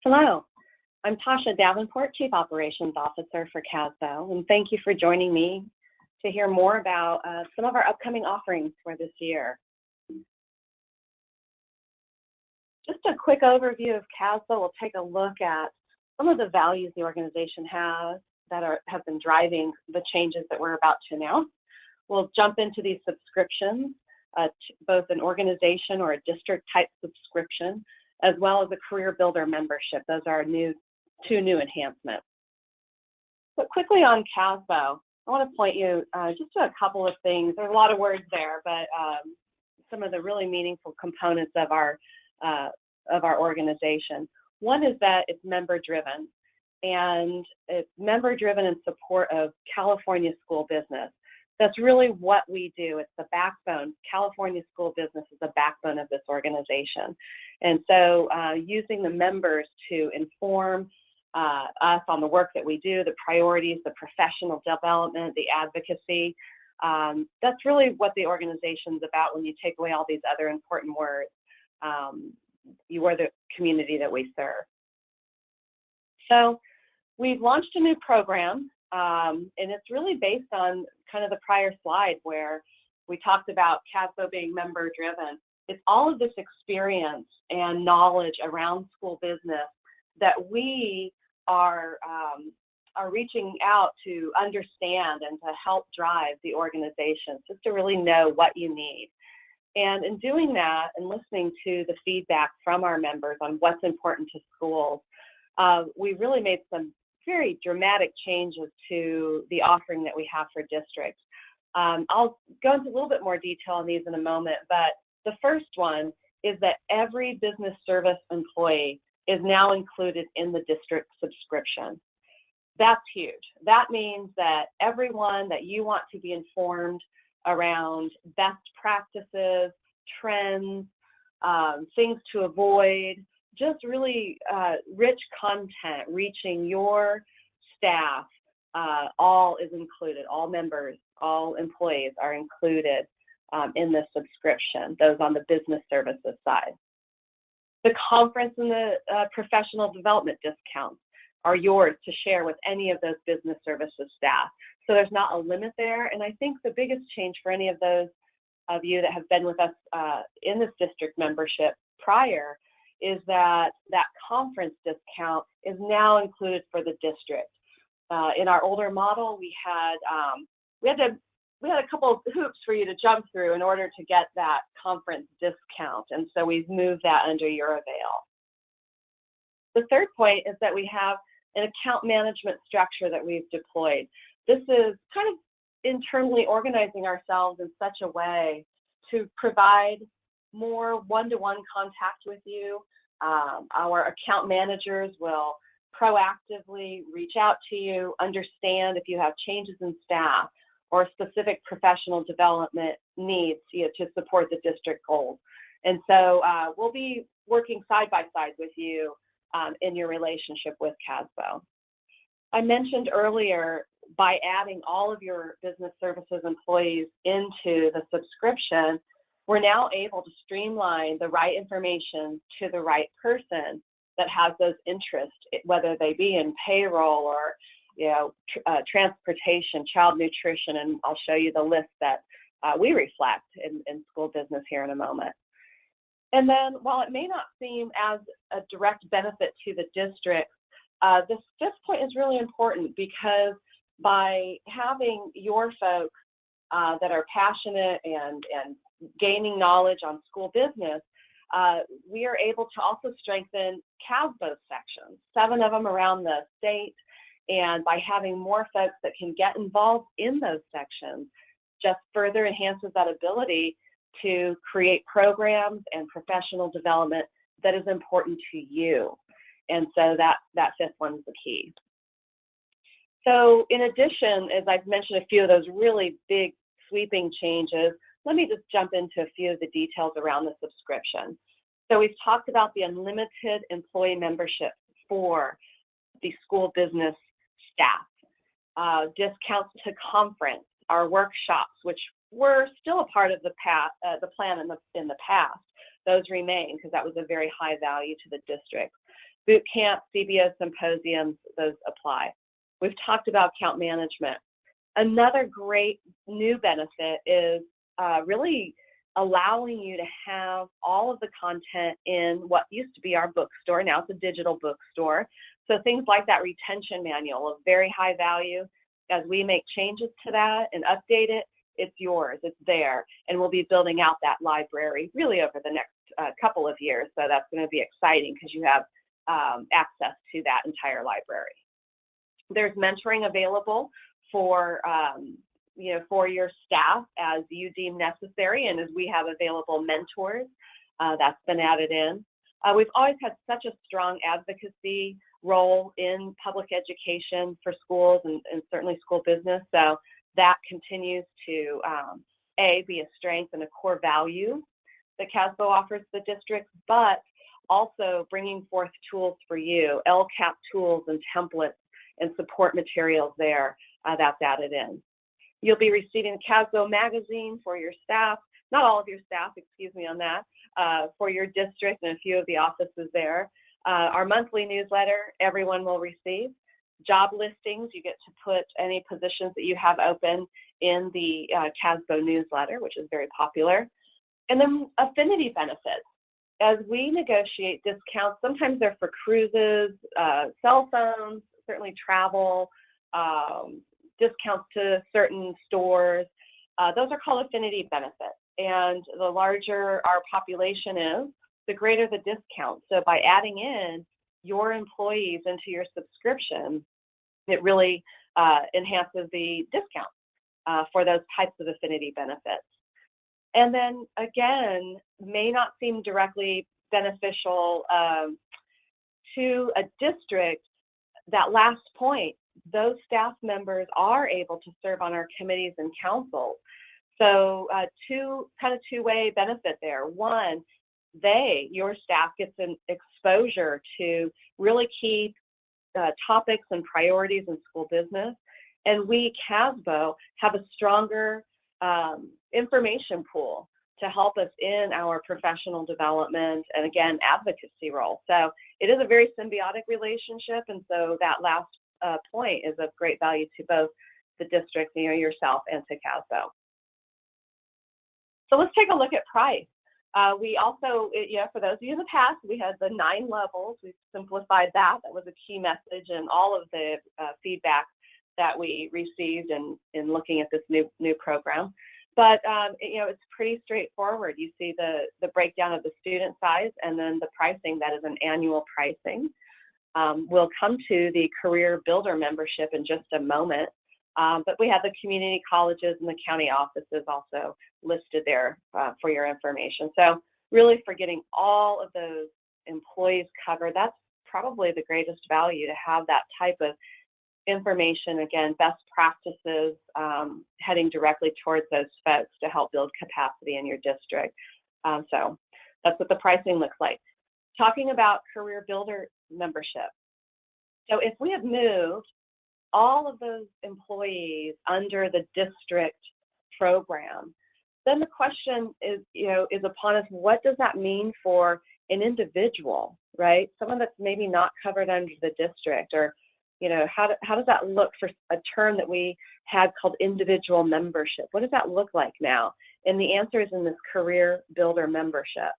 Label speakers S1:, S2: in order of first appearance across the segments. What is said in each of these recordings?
S1: Hello, I'm Tasha Davenport, Chief Operations Officer for CASBO, and thank you for joining me to hear more about some of our upcoming offerings for this year. Just a quick overview of CASBO. We'll take a look at some of the values the organization has that have been driving the changes that we're about to announce. We'll jump into these subscriptions, both an organization or a district type subscription, as well as a career builder membership. Those are two new enhancements. But quickly on CASBO, I want to point you just to a couple of things. There's a lot of words there, but some of the really meaningful components of our organization. One is that it's member-driven, and it's member-driven in support of California school business. That's really what we do. It's the backbone. California school business is the backbone of this organization. And so using the members to inform us on the work that we do, the priorities, the professional development, the advocacy, that's really what the organization's about when you take away all these other important words. You are the community that we serve. So we've launched a new program, and it's really based on kind of the prior slide where we talked about CASBO being member-driven. It's all of this experience and knowledge around school business that we are reaching out to understand and to help drive the organization, just to really know what you need. And in doing that and listening to the feedback from our members on what's important to schools, we really made some very dramatic changes to the offering that we have for districts. I'll go into a little bit more detail on these in a moment, but the first one is that every business service employee is now included in the district subscription. That's huge. That means that everyone that you want to be informed around best practices, trends, things to avoid, just really rich content reaching your staff, all is included. All members, all employees are included in this subscription, those on the business services side. The conference and the professional development discounts are yours to share with any of those business services staff. So there's not a limit there. And I think the biggest change for any of those of you that have been with us in this district membership prior is that that conference discount is now included for the district. In our older model, we had a couple of hoops for you to jump through in order to get that conference discount, and so we've moved that under your avail. The third point is that we have an account management structure that we've deployed. This is kind of internally organizing ourselves in such a way to provide more one-to-one contact with you. Our account managers will proactively reach out to you, understand if you have changes in staff or specific professional development needs to support the district goals. And so we'll be working side by side with you in your relationship with CASBO. I mentioned earlier, by adding all of your business services employees into the subscription, we're now able to streamline the right information to the right person that has those interests, whether they be in payroll or transportation, child nutrition, and I'll show you the list that we reflect in school business here in a moment. And then while it may not seem as a direct benefit to the district, this fifth point is really important because by having your folks that are passionate and gaining knowledge on school business, we are able to also strengthen CASBO sections, 7 of them around the state. And by having more folks that can get involved in those sections, just further enhances that ability to create programs and professional development that is important to you. And so that fifth one is the key. So in addition, as I've mentioned a few of those really big sweeping changes, let me just jump into a few of the details around the subscription. So we've talked about the unlimited employee membership for the school business staff, discounts to conference, our workshops, which were still a part of the plan in the past. Those remain because that was a very high value to the district. Boot camp, CBO symposiums, those apply. We've talked about account management. Another great new benefit is really allowing you to have all of the content in what used to be our bookstore. Now it's a digital bookstore. So things like that retention manual of very high value, as we make changes to that and update it, it's yours, it's there. And we'll be building out that library really over the next couple of years. So that's going to be exciting because you have access to that entire library. There's mentoring available for for your staff as you deem necessary, and as we have available mentors, that's been added in. We've always had such a strong advocacy role in public education for schools and certainly school business, so that continues to be a strength and a core value that CASBO offers the district, but also bringing forth tools for you, LCAP tools and templates and support materials there, that's added in. You'll be receiving CASBO magazine for your staff, not all of your staff, excuse me on that, for your district and a few of the offices there. Our monthly newsletter, everyone will receive. Job listings, you get to put any positions that you have open in the CASBO newsletter, which is very popular. And then affinity benefits. As we negotiate discounts, sometimes they're for cruises, cell phones, certainly travel, discounts to certain stores. Those are called affinity benefits. And the larger our population is, the greater the discount. So by adding in your employees into your subscription, it really enhances the discount for those types of affinity benefits. And then again, may not seem directly beneficial to a district. That last point, those staff members are able to serve on our committees and councils. So two-way benefit there. One, your staff gets an exposure to really key topics and priorities in school business. And we, CASBO, have a stronger information pool to help us in our professional development and, again, advocacy role. So it is a very symbiotic relationship, and so that last point is of great value to both the district, yourself, and to CASBO. So let's take a look at price. We also, for those of you in the past, we had the 9 levels. We've simplified that. That was a key message in all of the feedback that we received in looking at this new program. But it's pretty straightforward. You see the breakdown of the student size and then the pricing. That is an annual pricing. We'll come to the Career Builder membership in just a moment. But we have the community colleges and the county offices also listed there for your information. So really, for getting all of those employees covered, that's probably the greatest value, to have that type of information, again, best practices heading directly towards those folks to help build capacity in your district. So that's what the pricing looks like. Talking about Career Builder membership. So if we have moved all of those employees under the district program, then the question is upon us, what does that mean for an individual, right? Someone that's maybe not covered under the district, or how does that look for a term that we had called individual membership? What does that look like now? And the answer is in this Career Builder membership.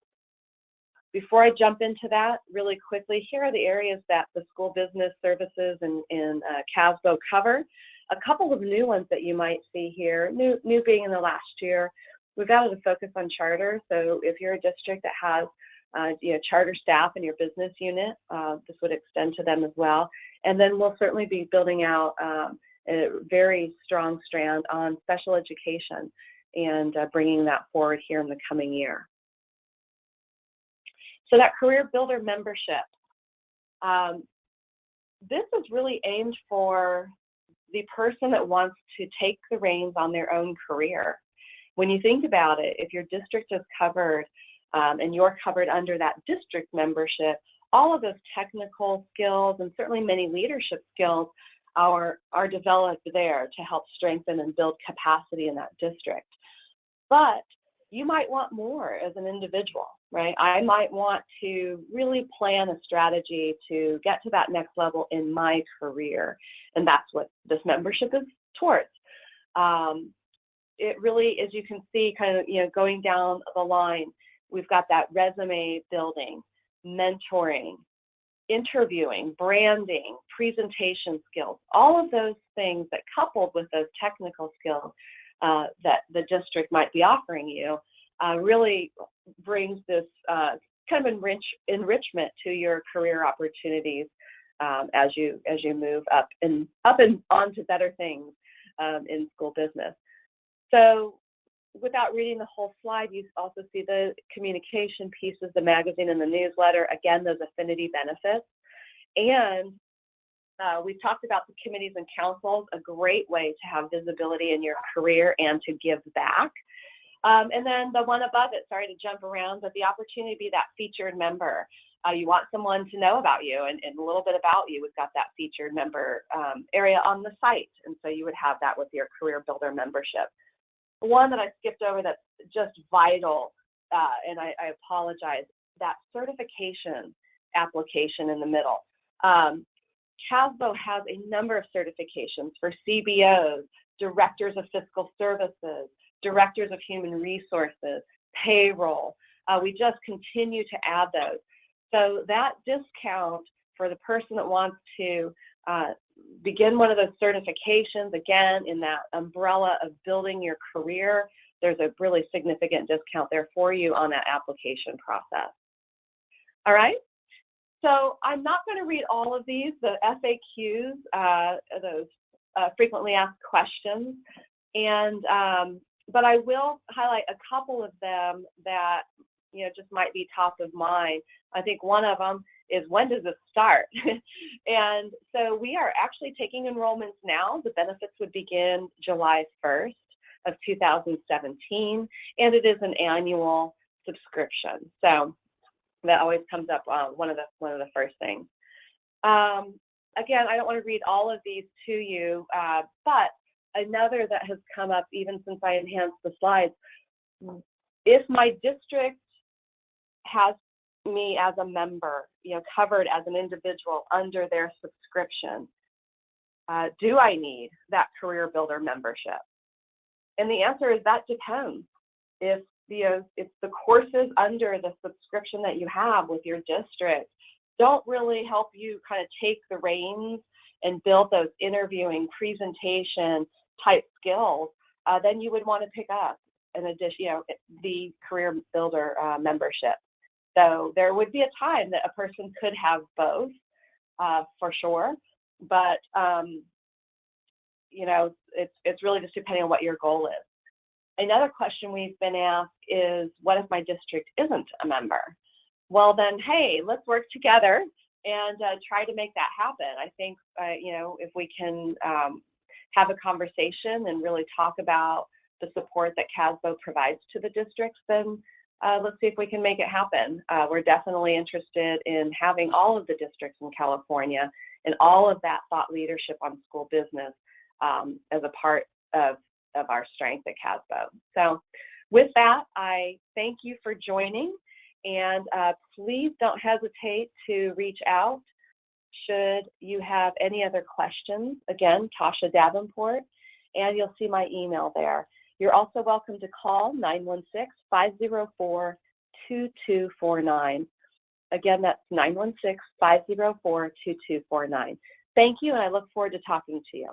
S1: Before I jump into that, really quickly, here are the areas that the school business services and CASBO cover. A couple of new ones that you might see here, new being in the last year, we've added a focus on charter. So if you're a district that has charter staff in your business unit, this would extend to them as well. And then we'll certainly be building out a very strong strand on special education and bringing that forward here in the coming year. So that Career Builder membership, this is really aimed for the person that wants to take the reins on their own career. When you think about it, if your district is covered and you're covered under that district membership, all of those technical skills and certainly many leadership skills are developed there to help strengthen and build capacity in that district. But you might want more as an individual. right? I might want to really plan a strategy to get to that next level in my career, and that's what this membership is towards. It really, as you can see, kind of, going down the line, we've got that resume building, mentoring, interviewing, branding, presentation skills, all of those things that, coupled with those technical skills that the district might be offering you, really brings this kind of enrichment to your career opportunities as you move up and onto better things in school business. So without reading the whole slide, you also see the communication pieces, the magazine and the newsletter, again, those affinity benefits. And we've talked about the committees and councils, a great way to have visibility in your career and to give back. And then the one above it, sorry to jump around, but the opportunity to be that featured member. You want someone to know about you and a little bit about you. We've got that featured member area on the site. And so you would have that with your Career Builder membership. One that I skipped over that's just vital, and I apologize, that certification application in the middle. CASBO has a number of certifications for CBOs, Directors of Fiscal Services, Directors of Human Resources, payroll. We just continue to add those. So that discount for the person that wants to begin one of those certifications, again, in that umbrella of building your career, there's a really significant discount there for you on that application process. All right. So I'm not going to read all of these, the FAQs, those frequently asked questions, and but I will highlight a couple of them that just might be top of mind. I think one of them is, when does this start? And so we are actually taking enrollments now. The benefits would begin July 1st of 2017, and it is an annual subscription. So that always comes up one of the first things. Again, I don't want to read all of these to you, but another that has come up even since I enhanced the slides, if my district has me as a member, covered as an individual under their subscription, do I need that Career Builder membership? And the answer is that depends. If the courses under the subscription that you have with your district don't really help you kind of take the reins and build those interviewing, presentation type skills, then you would want to pick up an addition, the Career Builder membership. So there would be a time that a person could have both, for sure, but it's really just depending on what your goal is. Another question we've been asked is, what if my district isn't a member? Well, then, hey, let's work together and try to make that happen. I think, if we can have a conversation and really talk about the support that CASBO provides to the districts, then let's see if we can make it happen. We're definitely interested in having all of the districts in California and all of that thought leadership on school business as a part of our strength at CASBO. So with that, I thank you for joining, and please don't hesitate to reach out should you have any other questions. Again, Tasha Davenport, and you'll see my email there. You're also welcome to call 916-504-2249. Again, that's 916-504-2249. Thank you, and I look forward to talking to you.